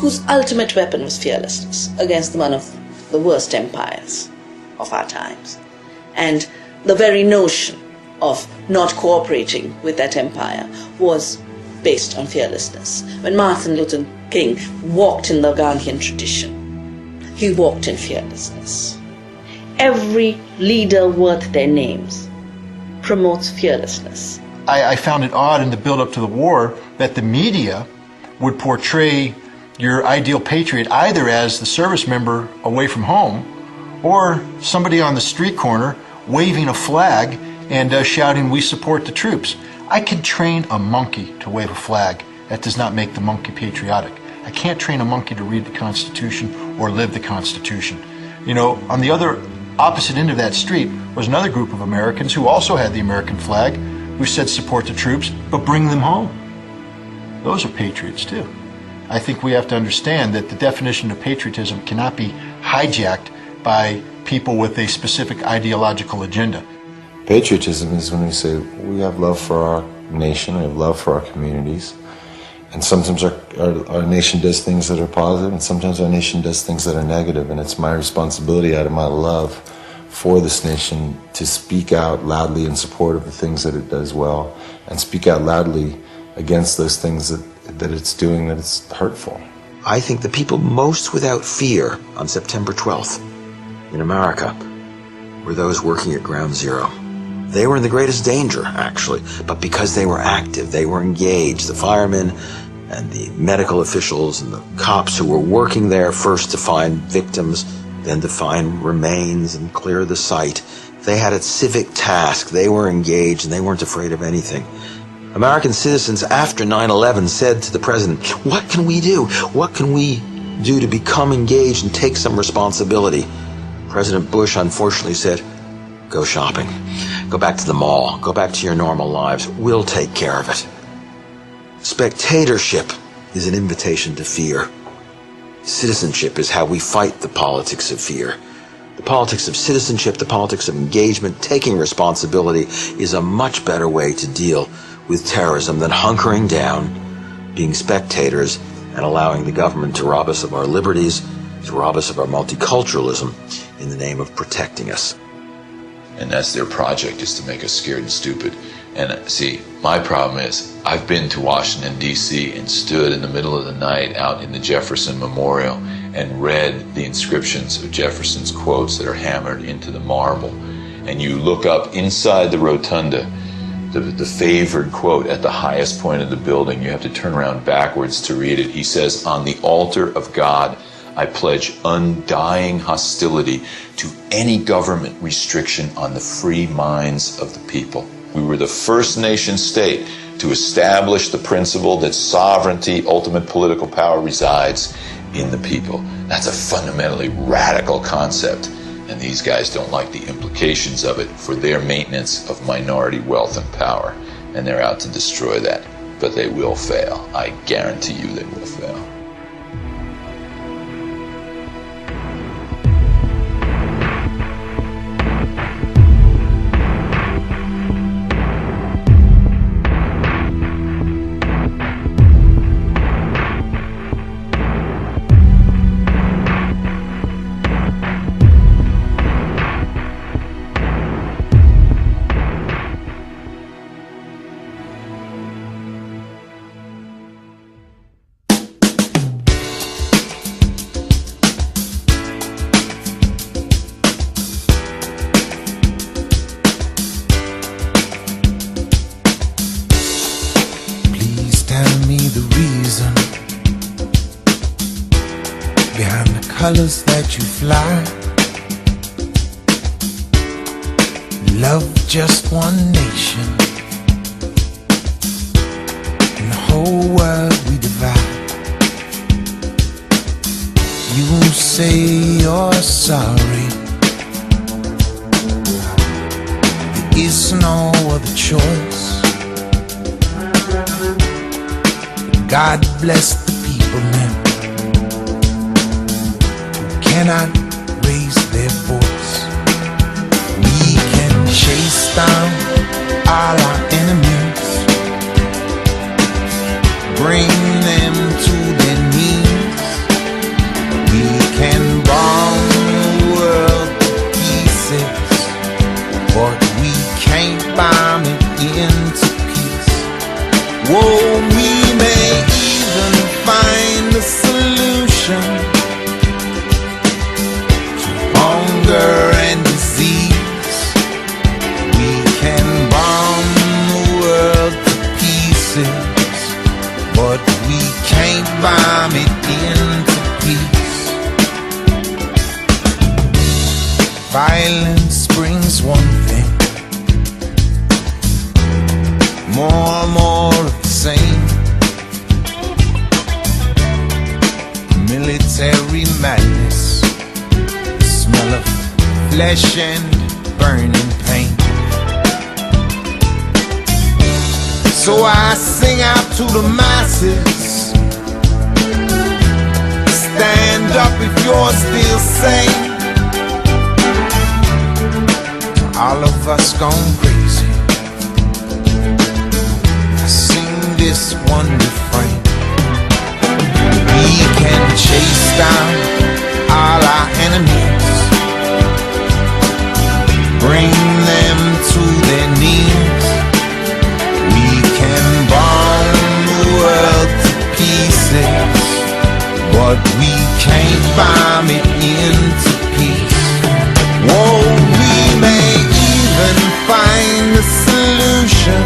whose ultimate weapon was fearlessness against one of the worst empires of our times. And the very notion of not cooperating with that empire was based on fearlessness. When Martin Luther King walked in the Gandhian tradition, he walked in fearlessness. Every leader worth their names promotes fearlessness. I found it odd in the build-up to the war that the media would portray your ideal patriot either as the service member away from home or somebody on the street corner waving a flag and shouting, "We support the troops." I could train a monkey to wave a flag. That does not make the monkey patriotic. I can't train a monkey to read the Constitution or live the Constitution. You know, on the other opposite end of that street was another group of Americans who also had the American flag, who said support the troops, but bring them home. Those are patriots too. I think we have to understand that the definition of patriotism cannot be hijacked by people with a specific ideological agenda. Patriotism is when we say we have love for our nation, we have love for our communities, and sometimes our nation does things that are positive, and sometimes our nation does things that are negative, and it's my responsibility out of my love for this nation to speak out loudly in support of the things that it does well, and speak out loudly against those things that it's doing that is hurtful. I think the people most without fear on September 12th in America were those working at Ground Zero. They were in the greatest danger, actually, but because they were active, they were engaged. The firemen and the medical officials and the cops who were working there first to find victims, then to find remains and clear the site. They had a civic task. They were engaged and they weren't afraid of anything. American citizens after 9/11 said to the president, "What can we do? What can we do to become engaged and take some responsibility?" President Bush unfortunately said, "Go shopping. Go back to the mall. Go back to your normal lives. We'll take care of it." Spectatorship is an invitation to fear. Citizenship is how we fight the politics of fear. The politics of citizenship, the politics of engagement, taking responsibility is a much better way to deal with terrorism than hunkering down, being spectators, and allowing the government to rob us of our liberties, to rob us of our multiculturalism in the name of protecting us. And that's their project, is to make us scared and stupid. And see, my problem is I've been to Washington, D.C. and stood in the middle of the night out in the Jefferson Memorial and read the inscriptions of Jefferson's quotes that are hammered into the marble. And you look up inside the rotunda, the favored quote at the highest point of the building. You have to turn around backwards to read it. He says, "On the altar of God, I pledge undying hostility to any government restriction on the free minds of the people." We were the first nation state to establish the principle that sovereignty, ultimate political power, resides in the people. That's a fundamentally radical concept, and these guys don't like the implications of it for their maintenance of minority wealth and power, and they're out to destroy that. But they will fail. I guarantee you they will fail. Colors that you fly, love just one nation, and the whole world we divide. You won't say you're sorry, there is no other choice. God bless the people now cannot raise their voice. We can chase down all our enemies, bring them to their knees. into peace. Violence brings one thing, more of the same. Military madness, the smell of flesh and burning pain. So I sing out to the masses, stand up if you're still sane. To all of us gone crazy, I sing this one refrain. We can chase down all our enemies, bring them to their knees. We can bomb the world to pieces, but we can't bomb it into peace. Whoa, we may even find a solution